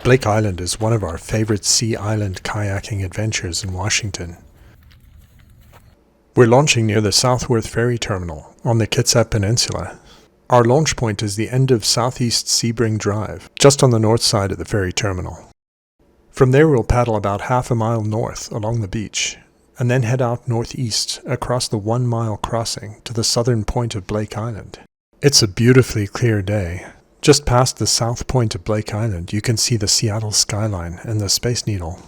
Blake Island is one of our favorite sea island kayaking adventures in Washington. We're launching near the Southworth Ferry Terminal on the Kitsap Peninsula. Our launch point is the end of Southeast Sebring Drive, just on the north side of the ferry terminal. From there we'll paddle about half a mile north along the beach, and then head out northeast across the 1 mile crossing to the southern point of Blake Island. It's a beautifully clear day. Just past the south point of Blake Island, you can see the Seattle skyline and the Space Needle.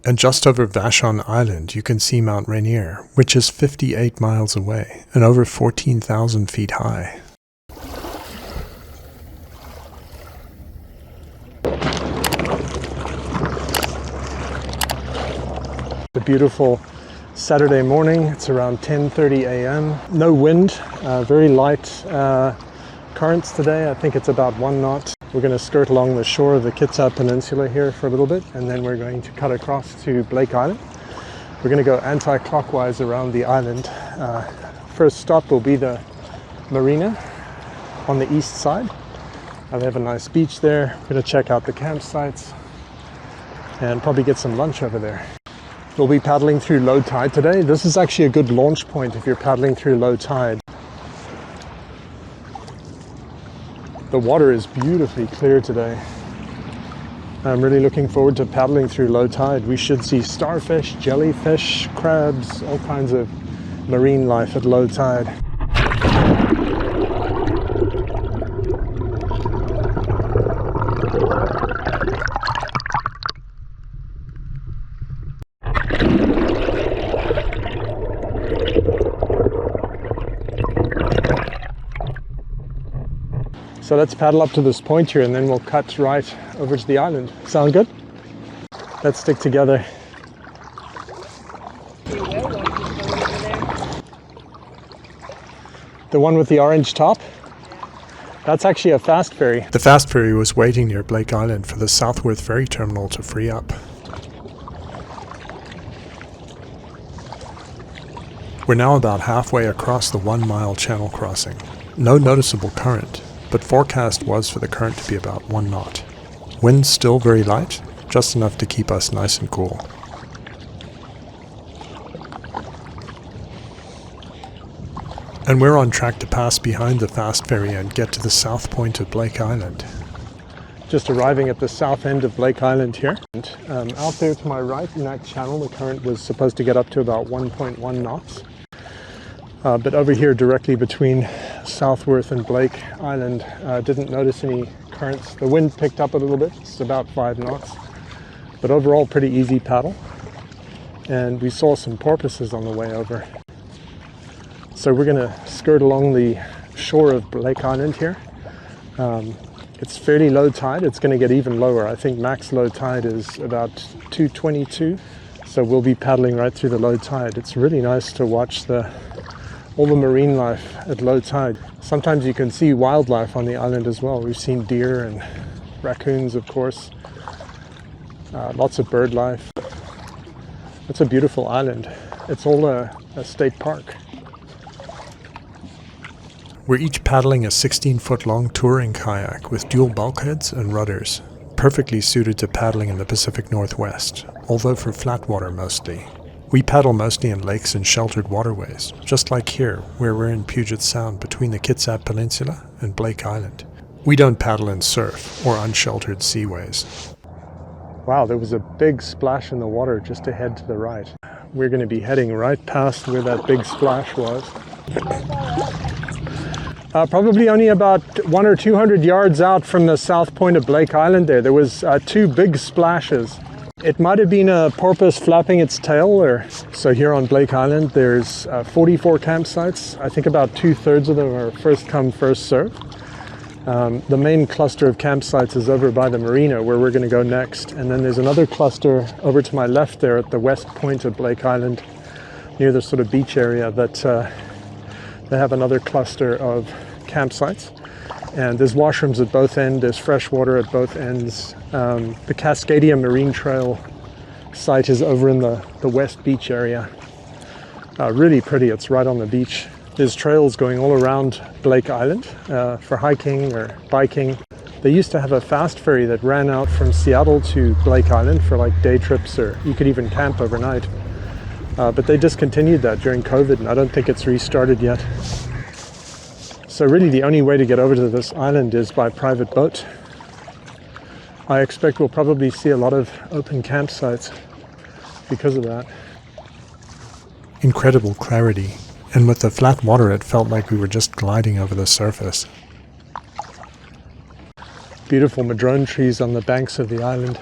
And just over Vashon Island, you can see Mount Rainier, which is 58 miles away and over 14,000 feet high. A beautiful Saturday morning. It's around 10:30 a.m. No wind, very light currents today. I think it's about 1 knot. We're going to skirt along the shore of the Kitsap Peninsula here for a little bit, and then we're going to cut across to Blake Island. We're going to go anti-clockwise around the island. First stop will be the Marina on the east side. They have a nice beach there. We're going to check out the campsites and probably get some lunch over there. We'll be paddling through low tide today. This is actually a good launch point if you're paddling through low tide. The water is beautifully clear today. I'm really looking forward to paddling through low tide. We should see starfish, jellyfish, crabs, all kinds of marine life at low tide. So let's paddle up to this point here and then we'll cut right over to the island. Sound good? Let's stick together. The one with the orange top? That's actually a fast ferry. The fast ferry was waiting near Blake Island for the Southworth Ferry Terminal to free up. We're now about halfway across the 1 mile channel crossing. No noticeable current, but forecast was for the current to be about 1 knot. Wind still very light, just enough to keep us nice and cool. And we're on track to pass behind the fast ferry and get to the south point of Blake Island. Just arriving at the south end of Blake Island here. And, out there to my right in that channel, the current was supposed to get up to about 1.1 knots. But over here directly between Southworth and Blake Island, didn't notice any currents. The wind picked up a little bit, it's about 5 knots. But overall pretty easy paddle. And we saw some porpoises on the way over. So we're going to skirt along the shore of Blake Island here. It's fairly low tide, it's going to get even lower. I think max low tide is about 222. So we'll be paddling right through the low tide. It's really nice to watch all the marine life at low tide. Sometimes you can see wildlife on the island as well. We've seen deer and raccoons, of course. Lots of bird life. It's a beautiful island. It's all a state park. We're each paddling a 16-foot long touring kayak with dual bulkheads and rudders, perfectly suited to paddling in the Pacific Northwest, although for flat water mostly. We paddle mostly in lakes and sheltered waterways, just like here, where we're in Puget Sound between the Kitsap Peninsula and Blake Island. We don't paddle in surf or unsheltered seaways. Wow, there was a big splash in the water just ahead to the right. We're going to be heading right past where that big splash was. Probably only about 100 or 200 yards out from the south point of Blake Island there was 2 big splashes. It might have been a porpoise flapping its tail. So here on Blake Island there's 44 campsites. I think about 2/3 of them are first come first served. The main cluster of campsites is over by the Marina where we're going to go next, and then there's another cluster over to my left there at the west point of Blake Island near the sort of beach area that they have another cluster of campsites. And there's washrooms at both ends, there's fresh water at both ends. The Cascadia Marine Trail site is over in the west beach area. Really pretty, it's right on the beach. There's trails going all around Blake Island for hiking or biking. They used to have a fast ferry that ran out from Seattle to Blake Island for like day trips, or you could even camp overnight. But they discontinued that during COVID, and I don't think it's restarted yet. So really the only way to get over to this island is by private boat. I expect we'll probably see a lot of open campsites because of that. Incredible clarity, and with the flat water it felt like we were just gliding over the surface. Beautiful madrone trees on the banks of the island.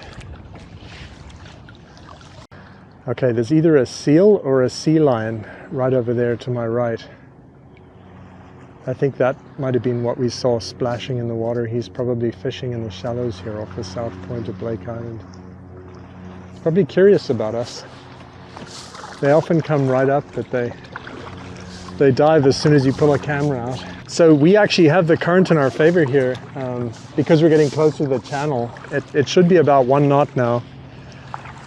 Okay, there's either a seal or a sea lion right over there to my right. I think that might have been what we saw splashing in the water. He's probably fishing in the shallows here off the south point of Blake Island. He's probably curious about us. They often come right up, but they dive as soon as you pull a camera out. So we actually have the current in our favor here because we're getting closer to the channel. It should be about 1 knot now.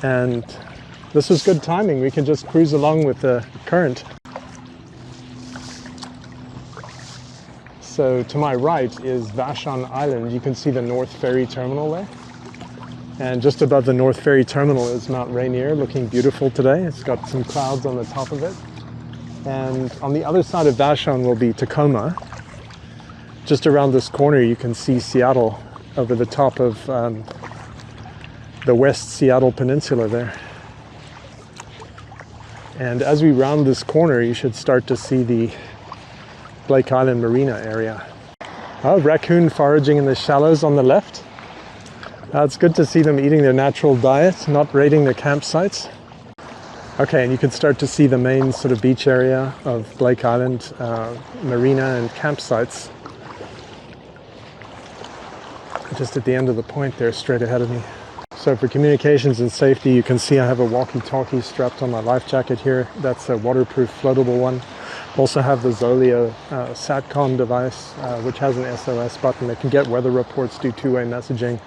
And this was good timing. We can just cruise along with the current. So to my right is Vashon Island. You can see the North Ferry Terminal there. And just above the North Ferry Terminal is Mount Rainier, looking beautiful today. It's got some clouds on the top of it. And on the other side of Vashon will be Tacoma. Just around this corner you can see Seattle over the top of the West Seattle Peninsula there. And as we round this corner you should start to see the Blake Island Marina area. Oh, raccoon foraging in the shallows on the left. It's good to see them eating their natural diet, not raiding the campsites. Okay, and you can start to see the main sort of beach area of Blake Island, marina and campsites. Just at the end of the point there, straight ahead of me. So for communications and safety, you can see I have a walkie-talkie strapped on my life jacket here. That's a waterproof floatable one. Also have the Zoleo SATCOM device, which has an SOS button that can get weather reports, do two-way messaging.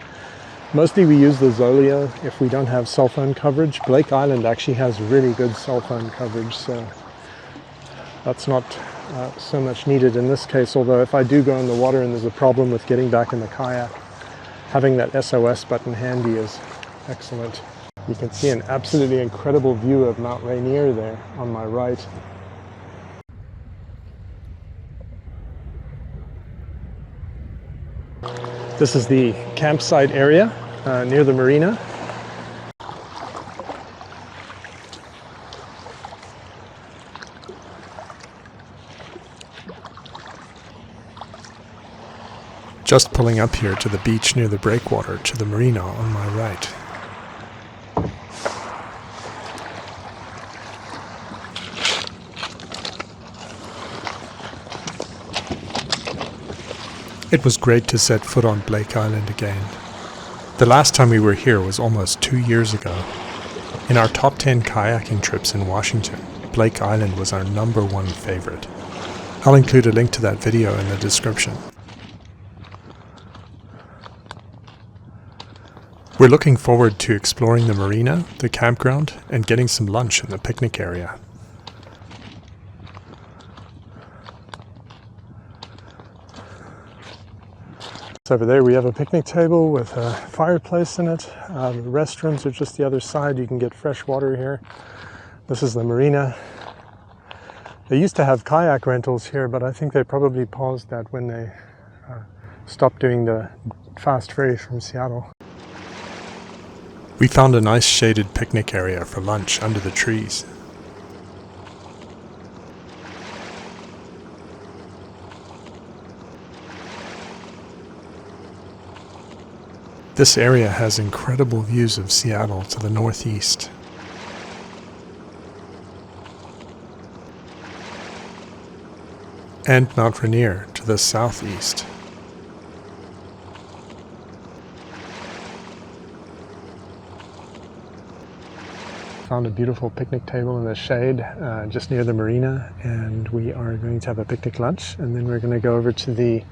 Mostly we use the Zoleo if we don't have cell phone coverage. Blake Island actually has really good cell phone coverage, so that's not so much needed in this case. Although if I do go in the water and there's a problem with getting back in the kayak, having that SOS button handy is excellent. You can see an absolutely incredible view of Mount Rainier there on my right. This is the campsite area near the marina. Just pulling up here to the beach near the breakwater to the marina on my right. It was great to set foot on Blake Island again. The last time we were here was almost 2 years ago. In our top 10 kayaking trips in Washington, Blake Island was our #1 favorite. I'll include a link to that video in the description. We're looking forward to exploring the marina, the campground, and getting some lunch in the picnic area. Over there we have a picnic table with a fireplace in it. The restrooms are just the other side. You can get fresh water here. This is the marina. They used to have kayak rentals here, but I think they probably paused that when they stopped doing the fast ferry from Seattle. We found a nice shaded picnic area for lunch under the trees. This area has incredible views of Seattle to the northeast. And Mount Rainier to the southeast. Found a beautiful picnic table in the shade just near the marina, and we are going to have a picnic lunch, and then we're going to go over to the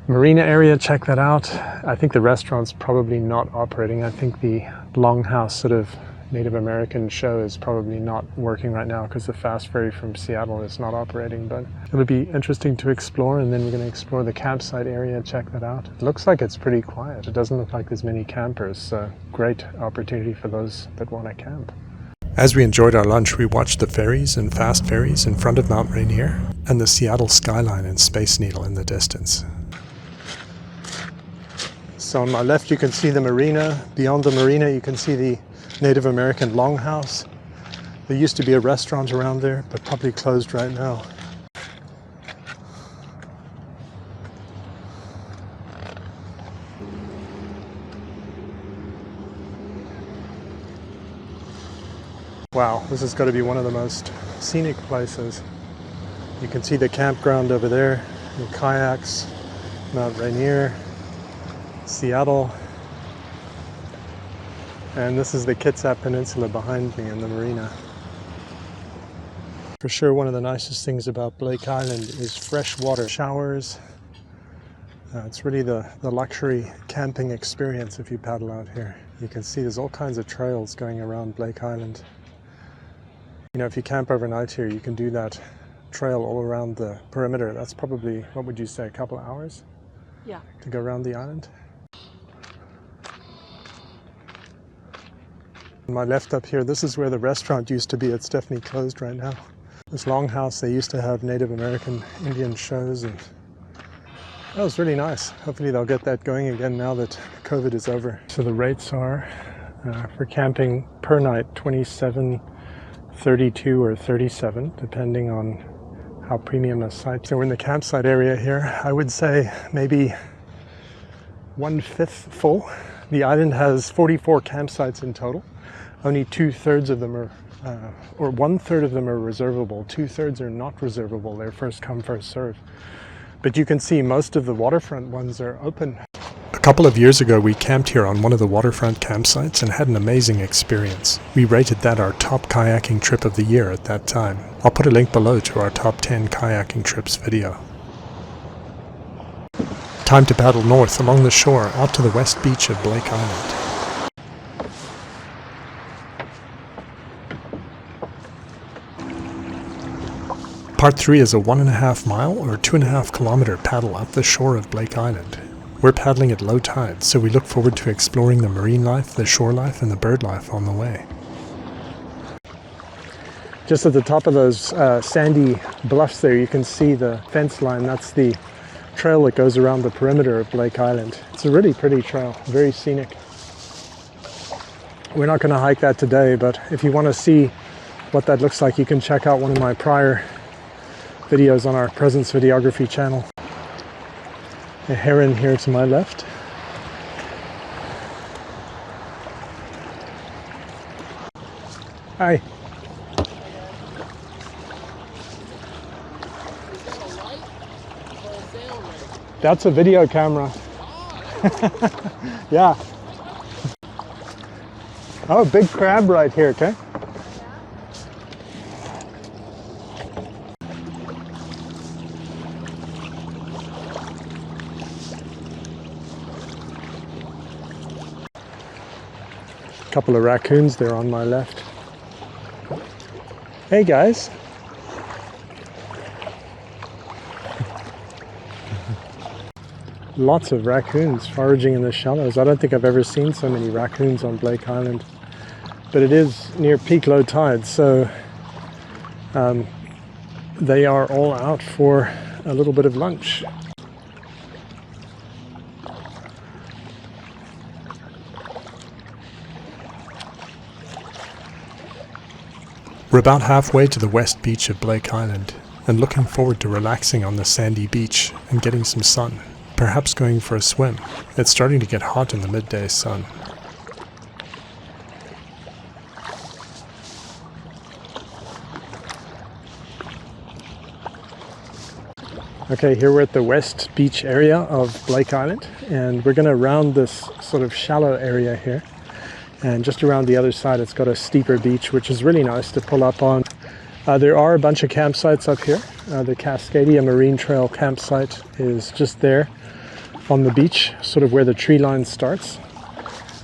marina area, check that out. I think the restaurant's probably not operating. I think the longhouse sort of Native American show is probably not working right now because the fast ferry from Seattle is not operating, but it'll be interesting to explore, and then we're going to explore the campsite area, check that out. It looks like it's pretty quiet. It doesn't look like there's many campers, so great opportunity for those that want to camp. As we enjoyed our lunch, we watched the ferries and fast ferries in front of Mount Rainier and the Seattle skyline and Space Needle in the distance. So on my left you can see the marina. Beyond the marina you can see the Native American longhouse. There used to be a restaurant around there, but probably closed right now. Wow, this has got to be one of the most scenic places. You can see the campground over there, the kayaks, Mount Rainier, Seattle. And this is the Kitsap Peninsula behind me in the marina. For sure, one of the nicest things about Blake Island is freshwater showers. It's really the luxury camping experience if you paddle out here. You can see there's all kinds of trails going around Blake Island. You know, if you camp overnight here, you can do that trail all around the perimeter. That's probably, what would you say, a couple of hours? Yeah. To go around the island. On my left up here, this is where the restaurant used to be. It's definitely closed right now. This longhouse, they used to have Native American Indian shows, and that was really nice. Hopefully they'll get that going again now that COVID is over. So the rates are for camping per night, $27, $32, or $37, depending on how premium a site. So we're in the campsite area here. I would say maybe 1/5 full. The island has 44 campsites in total. Only 2/3 of them are, or 1/3 of them are reservable. 2/3 are not reservable. They're first come, first serve. But you can see most of the waterfront ones are open. A couple of years ago, we camped here on one of the waterfront campsites and had an amazing experience. We rated that our top kayaking trip of the year at that time. I'll put a link below to our top 10 kayaking trips video. Time to paddle north along the shore out to the west beach of Blake Island. Part 3 is a 1.5 mile or 2.5 kilometer paddle up the shore of Blake Island. We're paddling at low tide, so we look forward to exploring the marine life, the shore life, and the bird life on the way. Just at the top of those sandy bluffs there, you can see the fence line. That's the trail that goes around the perimeter of Blake Island. It's a really pretty trail, very scenic. We're not going to hike that today, but if you want to see what that looks like, you can check out one of my prior videos on our Presence Videography channel. A heron here to my left. Hi. That's a video camera. Yeah. Oh, big crab right here, okay? Couple of raccoons there on my left. Hey guys. Lots of raccoons foraging in the shallows. I don't think I've ever seen so many raccoons on Blake Island, but it is near peak low tide, so they are all out for a little bit of lunch. We're about halfway to the west beach of Blake Island and looking forward to relaxing on the sandy beach and getting some sun, perhaps going for a swim. It's starting to get hot in the midday sun. Okay, here we're at the west beach area of Blake Island, and we're going to round this sort of shallow area here. And just around the other side, it's got a steeper beach, which is really nice to pull up on. There are a bunch of campsites up here. The Cascadia Marine Trail campsite is just there on the beach, sort of where the tree line starts.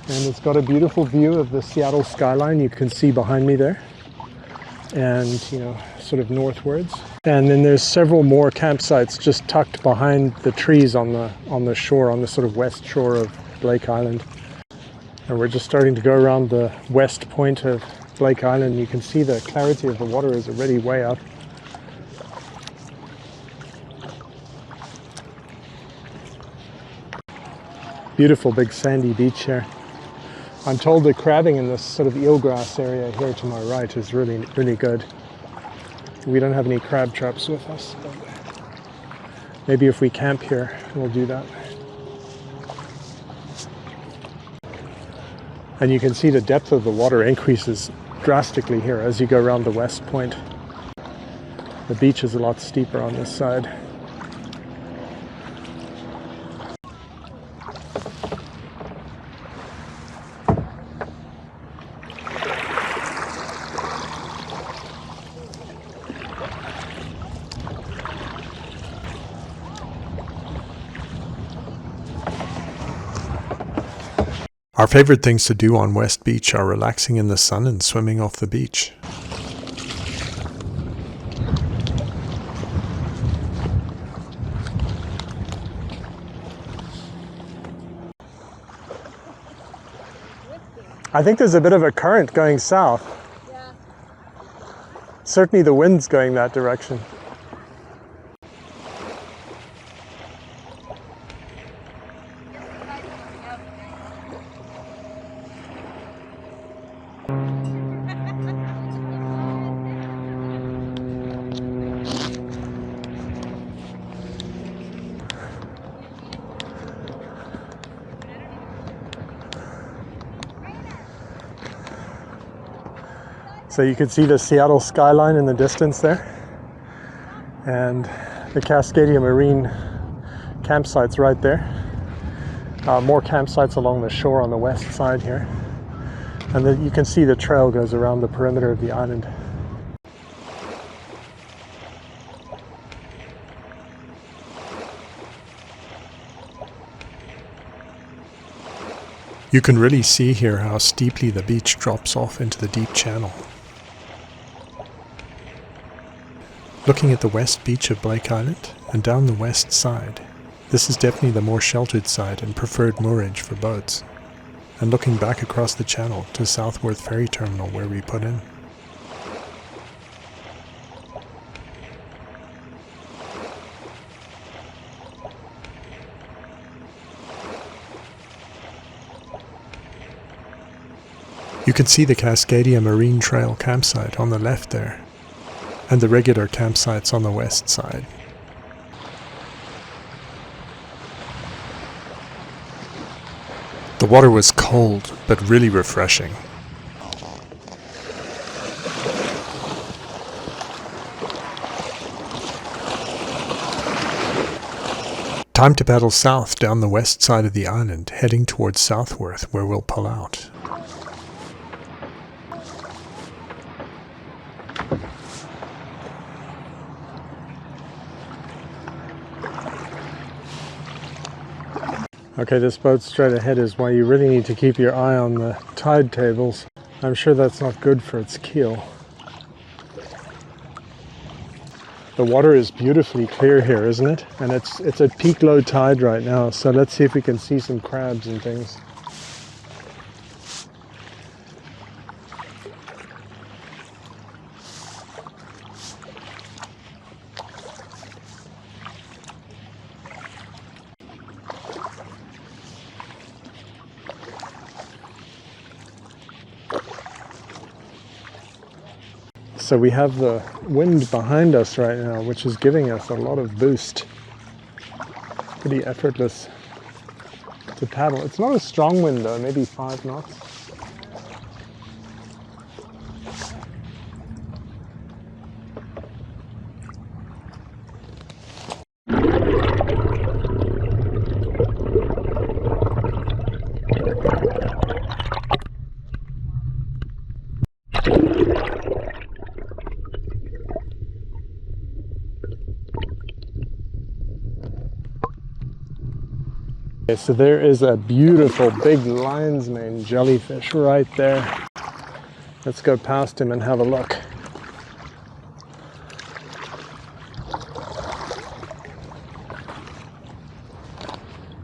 And it's got a beautiful view of the Seattle skyline you can see behind me there. And, sort of northwards. And then there's several more campsites just tucked behind the trees on the shore, on the sort of west shore of Blake Island. And we're just starting to go around the west point of Blake Island. You can see the clarity of the water is already way up. Beautiful big sandy beach here. I'm told the crabbing in this sort of eelgrass area here to my right is really, really good. We don't have any crab traps with us, but maybe if we camp here, we'll do that. And you can see the depth of the water increases drastically here as you go around the west point. The beach is a lot steeper on this side. Our favorite things to do on West Beach are relaxing in the sun and swimming off the beach. I think there's a bit of a current going south. Yeah. Certainly the wind's going that direction. So you can see the Seattle skyline in the distance there, and the Cascadia Marine campsites right there. More campsites along the shore on the west side here, and then you can see the trail goes around the perimeter of the island. You can really see here how steeply the beach drops off into the deep channel. Looking at the west beach of Blake Island and down the west side, this is definitely the more sheltered side and preferred moorage for boats. And looking back across the channel to Southworth Ferry Terminal where we put in. You can see the Cascadia Marine Trail campsite on the left there, and the regular campsites on the west side. The water was cold, but really refreshing. Time to paddle south down the west side of the island, heading towards Southworth, where we'll pull out. Okay, this boat straight ahead is why you really need to keep your eye on the tide tables. I'm sure that's not good for its keel. The water is beautifully clear here, isn't it? And it's at peak low tide right now, so let's see if we can see some crabs and things. So we have the wind behind us right now, which is giving us a lot of boost. Pretty effortless to paddle. It's not a strong wind though, maybe 5 knots. Okay, Okay, so there is a beautiful big lion's mane jellyfish right there. Let's go past him and have a look.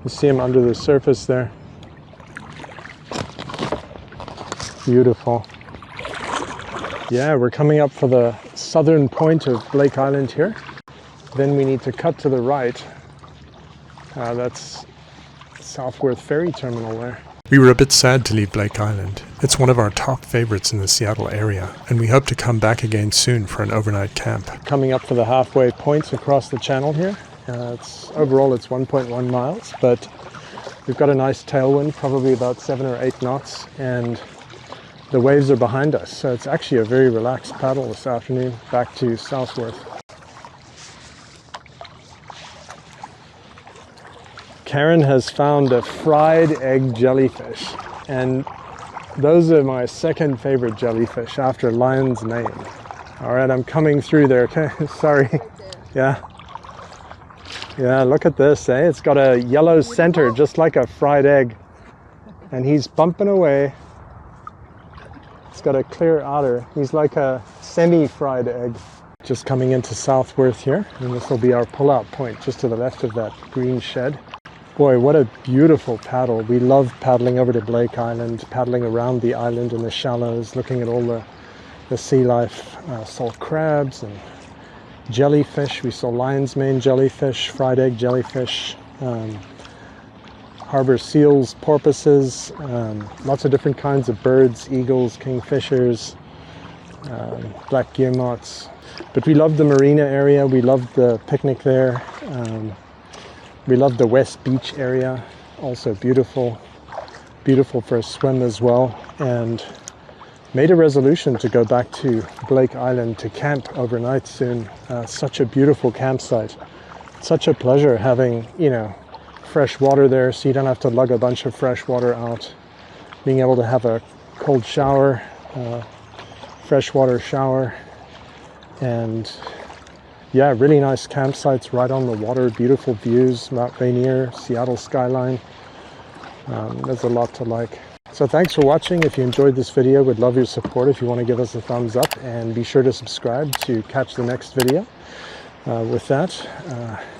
You see him under the surface there. Beautiful. Yeah, we're coming up for the southern point of Blake Island here. Then we need to cut to the right. That's Southworth Ferry Terminal there. We were a bit sad to leave Blake Island. It's one of our top favorites in the Seattle area, and we hope to come back again soon for an overnight camp. Coming up for the halfway points across the channel here. Overall it's 1.1 miles, but we've got a nice tailwind, probably about 7 or 8 knots, and the waves are behind us. So it's actually a very relaxed paddle this afternoon back to Southworth. Karen has found a fried egg jellyfish, and those are my second favorite jellyfish after lion's mane. All right, I'm coming through there. Okay, sorry. Yeah. Yeah, look at this, eh? It's got a yellow center, just like a fried egg. And he's bumping away. It's got a clear outer. He's like a semi-fried egg. Just coming into Southworth here, and this will be our pull-out point, just to the left of that green shed. Boy, what a beautiful paddle. We love paddling over to Blake Island, paddling around the island in the shallows, looking at all the sea life, salt crabs and jellyfish. We saw lion's mane jellyfish, fried egg jellyfish, harbor seals, porpoises, lots of different kinds of birds, eagles, kingfishers, black guillemots. But we loved the Marina area. We loved the picnic there. We love the West Beach area, also beautiful for a swim as well, and made a resolution to go back to Blake Island to camp overnight soon. Such a beautiful campsite. Such a pleasure having, fresh water there, so you don't have to lug a bunch of fresh water out. Being able to have a cold shower, freshwater shower, and yeah, really nice campsites right on the water, beautiful views, Mount Rainier, Seattle skyline. There's a lot to like. So thanks for watching. If you enjoyed this video, we'd love your support if you want to give us a thumbs up, and be sure to subscribe to catch the next video. With that,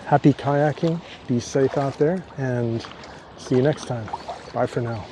happy kayaking, be safe out there, and see you next time. Bye for now.